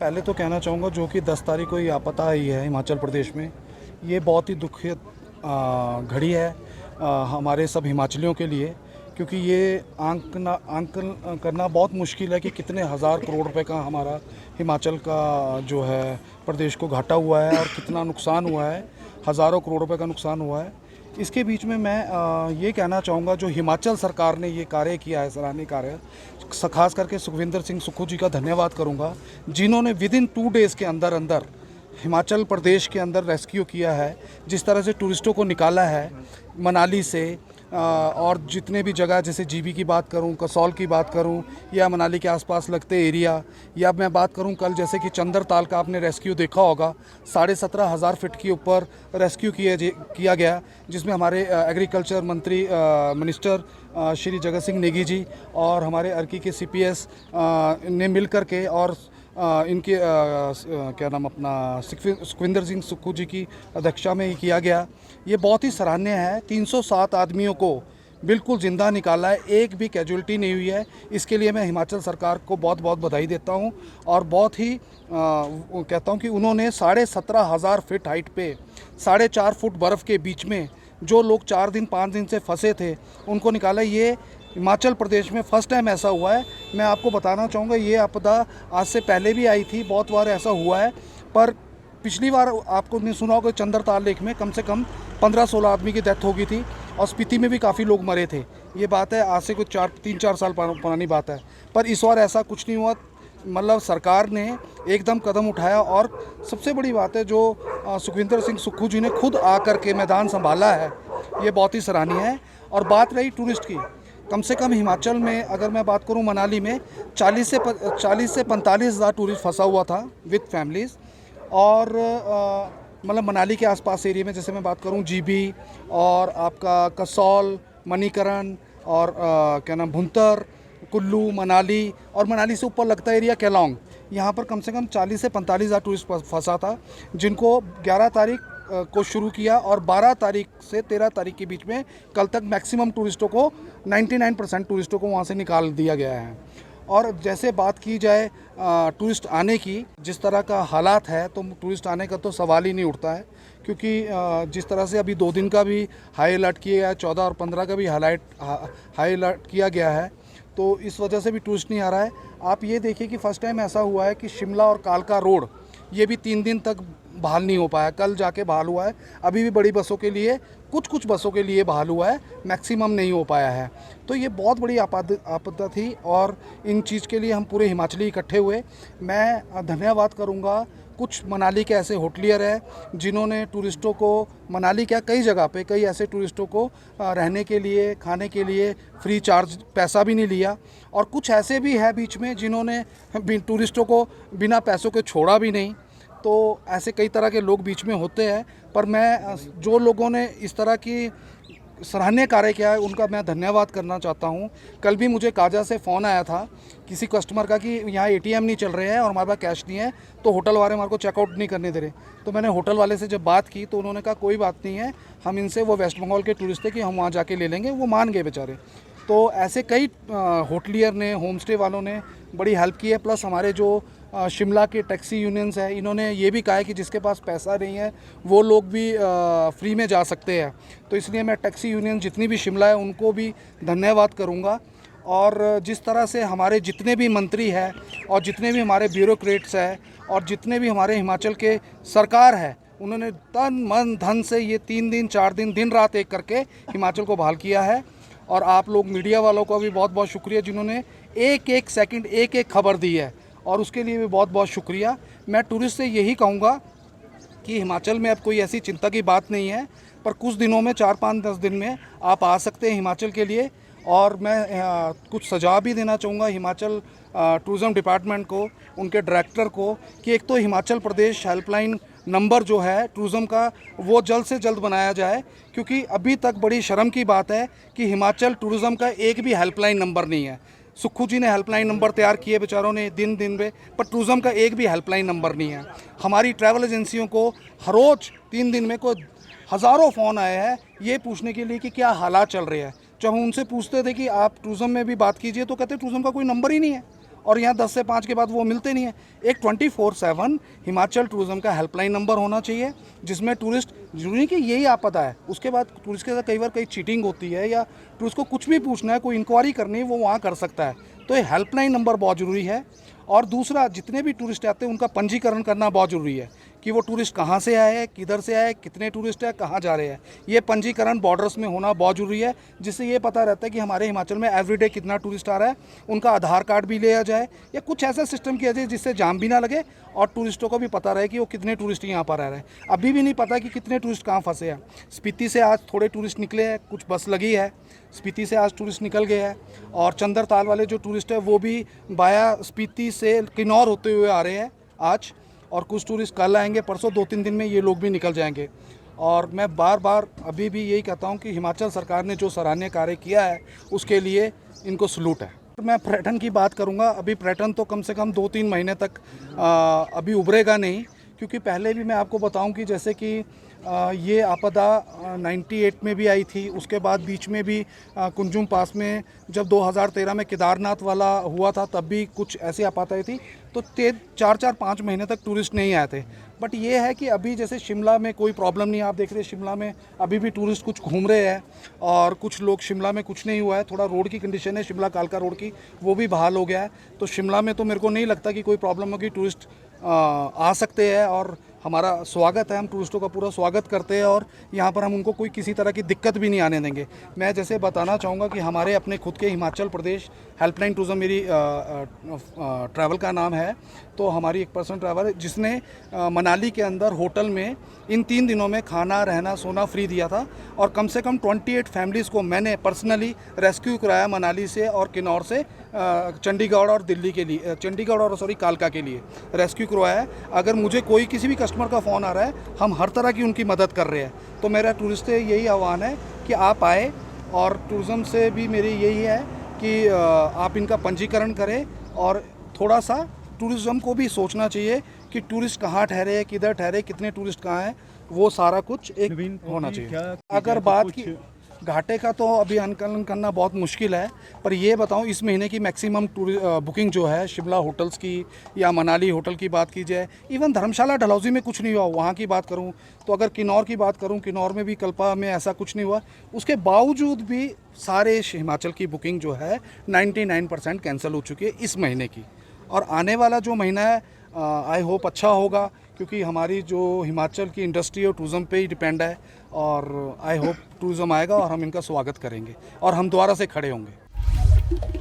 पहले तो कहना चाहूँगा जो कि 10 तारीख को ये आपदा आई है हिमाचल प्रदेश में, ये बहुत ही दुखद घड़ी है हमारे सब हिमाचलियों के लिए, क्योंकि ये आंकलन करना बहुत मुश्किल है कि कितने हज़ार करोड़ रुपए का हमारा हिमाचल का जो है प्रदेश को घाटा हुआ है और कितना नुकसान हुआ है, हज़ारों करोड़ रुपए का नुकसान हुआ है। इसके बीच में मैं ये कहना चाहूँगा जो हिमाचल सरकार ने ये कार्य किया है, सराहनीय कार्य, खास करके सुखविंदर सिंह सुक्खू जी का धन्यवाद करूँगा, जिन्होंने विदिन 2 डेज़ के अंदर अंदर हिमाचल प्रदेश के अंदर रेस्क्यू किया है। जिस तरह से टूरिस्टों को निकाला है मनाली से और जितने भी जगह, जैसे जीबी की बात करूं, कसौल की बात करूं, या मनाली के आसपास लगते एरिया, या मैं बात करूं कल जैसे कि चंदर ताल का आपने रेस्क्यू देखा होगा, 17,500 फीट के ऊपर रेस्क्यू किया गया, जिसमें हमारे एग्रीकल्चर मंत्री मिनिस्टर श्री जगत सिंह नेगी जी और हमारे अर्की के CPS ने मिल कर के और इनके क्या नाम अपना सुखविंदर सिंह सुक्खू जी की अध्यक्षता में किया गया। ये बहुत ही सराहनीय है। 307 आदमियों को बिल्कुल ज़िंदा निकाला है, एक भी कैजुअल्टी नहीं हुई है। इसके लिए मैं हिमाचल सरकार को बहुत बहुत बधाई देता हूँ और बहुत ही कहता हूँ कि उन्होंने 17,500 फीट हाइट पे 4.5 फुट बर्फ़ के बीच में जो लोग 4 दिन 5 दिन से फंसे थे उनको निकाला। ये हिमाचल प्रदेश में फर्स्ट टाइम ऐसा हुआ है। मैं आपको बताना चाहूँगा ये आपदा आज से पहले भी आई थी, बहुत बार ऐसा हुआ है, पर पिछली बार आपको नहीं सुना होगा चंदर ताल लेक में कम से कम 15-16 आदमी की डेथ हो गई थी और स्पीति में भी काफ़ी लोग मरे थे। ये बात है आज से कुछ 3-4 साल पुरानी बात है, पर इस बार ऐसा कुछ नहीं हुआ। मतलब सरकार ने एकदम कदम उठाया और सबसे बड़ी बात है जो सुखविंदर सिंह सुक्खू जी ने खुद आकर के मैदान संभाला है, ये बहुत ही सराहनीय है। और बात रही टूरिस्ट की, कम से कम हिमाचल में अगर मैं बात करूं मनाली में 40 से 45 हज़ार टूरिस्ट फंसा हुआ था विद फैमिलीज़। और मतलब मनाली के आसपास एरिया में जैसे मैं बात करूं जीबी और आपका कसौल, मणिकरण और क्या नाम भुंतर, कुल्लू, मनाली और मनाली से ऊपर लगता एरिया केलोंग, यहाँ पर कम से कम 40 से 45 हज़ार टूरिस्ट फंसा था, जिनको 11 तारीख को शुरू किया और 12 तारीख से 13 तारीख के बीच में कल तक मैक्सिमम टूरिस्टों को 99% टूरिस्टों को वहाँ से निकाल दिया गया है। और जैसे बात की जाए टूरिस्ट आने की, जिस तरह का हालात है तो टूरिस्ट आने का तो सवाल ही नहीं उठता है, क्योंकि जिस तरह से अभी 2 दिन का भी हाई अलर्ट किया गया है, 14 और 15 का भी हाई अलर्ट किया गया है, तो इस वजह से भी टूरिस्ट नहीं आ रहा है। आप ये देखिए कि फ़र्स्ट टाइम ऐसा हुआ है कि शिमला और कालका रोड ये भी 3 दिन तक बहाल नहीं हो पाया, कल जाके बहाल हुआ है। अभी भी बड़ी बसों के लिए कुछ बसों के लिए बहाल हुआ है, मैक्सिमम नहीं हो पाया है। तो ये बहुत बड़ी आपदा थी और इन चीज़ के लिए हम पूरे हिमाचली इकट्ठे हुए। मैं धन्यवाद करूँगा कुछ मनाली के ऐसे होटलियर हैं जिन्होंने टूरिस्टों को, मनाली क्या कई जगह पे कई ऐसे टूरिस्टों को रहने के लिए, खाने के लिए फ्री चार्ज पैसा भी नहीं लिया, और कुछ ऐसे भी है बीच में जिन्होंने टूरिस्टों को बिना पैसों के छोड़ा भी नहीं। तो ऐसे कई तरह के लोग बीच में होते हैं, पर मैं जो लोगों ने इस तरह की सराहनीय कार्य किया है उनका मैं धन्यवाद करना चाहता हूं। कल भी मुझे काजा से फ़ोन आया था किसी कस्टमर का कि यहाँ ATM नहीं चल रहे हैं और हमारे पास कैश नहीं है, तो होटल वाले हमारे को चेकआउट नहीं करने दे रहे। तो मैंने होटल वाले से जब बात की तो उन्होंने कहा कोई बात नहीं है, हम इनसे, वो वेस्ट बंगाल के टूरिस्ट थे, कि हम वहाँ जाके ले लेंगे। वो मान गए बेचारे। तो ऐसे कई होटलियर ने, होम स्टे वालों ने बड़ी हेल्प की है। प्लस हमारे जो शिमला के टैक्सी यूनियंस है, इन्होंने ये भी कहा है कि जिसके पास पैसा नहीं है वो लोग भी फ्री में जा सकते हैं। तो इसलिए मैं टैक्सी यूनियन जितनी भी शिमला है उनको भी धन्यवाद करूँगा। और जिस तरह से हमारे जितने भी मंत्री हैं और जितने भी हमारे ब्यूरोक्रेट्स हैं और जितने भी हमारे हिमाचल के सरकार है, उन्होंने तन मन धन से ये 3 दिन 4 दिन दिन रात एक करके हिमाचल को बहाल किया है। और आप लोग मीडिया वालों का भी बहुत बहुत शुक्रिया जिन्होंने एक एक सेकंड एक एक खबर दी है, और उसके लिए भी बहुत बहुत शुक्रिया। मैं टूरिस्ट से यही कहूँगा कि हिमाचल में अब कोई ऐसी चिंता की बात नहीं है, पर कुछ दिनों में 4-5-10 दिन में आप आ सकते हैं हिमाचल के लिए। और मैं कुछ सुझाव भी देना चाहूँगा हिमाचल टूरिज़्म डिपार्टमेंट को, उनके डायरेक्टर को, कि एक तो हिमाचल प्रदेश हेल्पलाइन नंबर जो है टूरिज़्म का वो जल्द से जल्द बनाया जाए, क्योंकि अभी तक बड़ी शर्म की बात है कि हिमाचल टूरिज़्म का एक भी हेल्पलाइन नंबर नहीं है। सुक्खू जी ने हेल्पलाइन नंबर तैयार किए बेचारों ने दिन में, पर टूरिज़्म का एक भी हेल्पलाइन नंबर नहीं है। हमारी ट्रैवल एजेंसियों को हर रोज़ 3 दिन में कोई हज़ारों फ़ोन आए हैं ये पूछने के लिए कि क्या हालात चल रहे हैं। जब हम उनसे पूछते थे कि आप टूरिज़्म में भी बात कीजिए तो कहते टूरिज़्म का कोई नंबर ही नहीं है। और यहाँ 10 से 5 के बाद वो मिलते नहीं है। एक 24/7 हिमाचल टूरिज़्म का हेल्पलाइन नंबर होना चाहिए, जिसमें टूरिस्ट, जरूरी नहीं कि यही आपदा है, उसके बाद टूरिस्ट के साथ कई बार कहीं चीटिंग होती है या टूरिस्ट को कुछ भी पूछना है, कोई इंक्वायरी करनी है, वो वहाँ कर सकता है। तो ये हेल्पलाइन नंबर बहुत ज़रूरी है। और दूसरा, जितने भी टूरिस्ट आते हैं उनका पंजीकरण करना बहुत ज़रूरी है कि वो टूरिस्ट कहाँ से आए हैं, किधर से आए, कितने टूरिस्ट हैं, कहाँ जा रहे हैं। ये पंजीकरण बॉर्डर्स में होना बहुत ज़रूरी है, जिससे ये पता रहता है कि हमारे हिमाचल में एवरीडे कितना टूरिस्ट आ रहा है। उनका आधार कार्ड भी लिया जाए या कुछ ऐसा सिस्टम किया जाए जिससे जाम भी ना लगे और टूरिस्टों को भी पता रहे कि वो कितने टूरिस्ट यहाँ पर आ रहे हैं। अभी भी नहीं पता कि कितने टूरिस्ट कहाँ फंसे हैं। स्पीति से आज थोड़े टूरिस्ट निकले हैं, कुछ बस लगी है, स्पीति से आज टूरिस्ट निकल गए हैं। और चंद्रताल वाले जो टूरिस्ट है वो भी बाया स्पीति से किन्नौर होते हुए आ रहे हैं आज, और कुछ टूरिस्ट कल आएंगे, परसों 2-3 दिन में ये लोग भी निकल जाएंगे। और मैं बार बार अभी भी यही कहता हूँ कि हिमाचल सरकार ने जो सराहनीय कार्य किया है उसके लिए इनको सलूट है। मैं पर्यटन की बात करूँगा। अभी पर्यटन तो कम से कम 2-3 महीने तक अभी उभरेगा नहीं, क्योंकि पहले भी मैं आपको बताऊं कि जैसे कि ये आपदा 98 में भी आई थी, उसके बाद बीच में भी कुंजुम पास में जब 2013 में केदारनाथ वाला हुआ था तब भी कुछ ऐसी आपदाएं थी, तो 4-5 महीने तक टूरिस्ट नहीं आए थे। बट ये है कि अभी जैसे शिमला में कोई प्रॉब्लम नहीं है, आप देख रहे हैं शिमला में अभी भी टूरिस्ट कुछ घूम रहे हैं और कुछ लोग, शिमला में कुछ नहीं हुआ है, थोड़ा रोड की कंडीशन है शिमला कालका रोड की, वो भी बहाल हो गया है। तो शिमला में तो मेरे को नहीं लगता कि कोई प्रॉब्लम होगी, टूरिस्ट आ सकते हैं और हमारा स्वागत है, हम टूरिस्टों का पूरा स्वागत करते हैं और यहाँ पर हम उनको कोई किसी तरह की दिक्कत भी नहीं आने देंगे। मैं जैसे बताना चाहूँगा कि हमारे अपने खुद के हिमाचल प्रदेश हेल्पलाइन टूरिज़्म मेरी ट्रैवल का नाम है, तो हमारी एक पर्सन ट्रैवल है जिसने मनाली के अंदर होटल में इन 3 दिनों में खाना रहना सोना फ्री दिया था और कम से कम 28 फैमिलीज़ को मैंने पर्सनली रेस्क्यू कराया मनाली से और किन्नौर से चंडीगढ़ और दिल्ली के लिए, चंडीगढ़ और कालका के लिए रेस्क्यू करवाया है। अगर मुझे कोई किसी भी कस्टमर का फ़ोन आ रहा है, हम हर तरह की उनकी मदद कर रहे हैं। तो मेरा टूरिस्ट से यही आह्वान है कि आप आए, और टूरिज़्म से भी मेरी यही है कि आप इनका पंजीकरण करें और थोड़ा सा टूरिज़्म को भी सोचना चाहिए कि टूरिस्ट कहाँ ठहरे, किधर ठहरे, कितने टूरिस्ट कहाँ हैं, वो सारा कुछ एक होना चाहिए। अगर बात की घाटे का तो अभी आंकलन करना बहुत मुश्किल है, पर ये बताऊं इस महीने की मैक्सिमम बुकिंग जो है शिमला होटल्स की या मनाली होटल की बात की जाए, इवन धर्मशाला डलहौजी में कुछ नहीं हुआ, वहाँ की बात करूं तो अगर किन्नौर की बात करूं, किन्नौर में भी कल्पा में ऐसा कुछ नहीं हुआ। उसके बावजूद भी सारे हिमाचल की बुकिंग जो है 99% कैंसिल हो चुकी है इस महीने की। और आने वाला जो महीना है आई होप अच्छा होगा, क्योंकि हमारी जो हिमाचल की इंडस्ट्री है टूरिज़्म पे ही डिपेंड है, और आई होप टूरिज़्म आएगा और हम इनका स्वागत करेंगे और हम दोबारा से खड़े होंगे।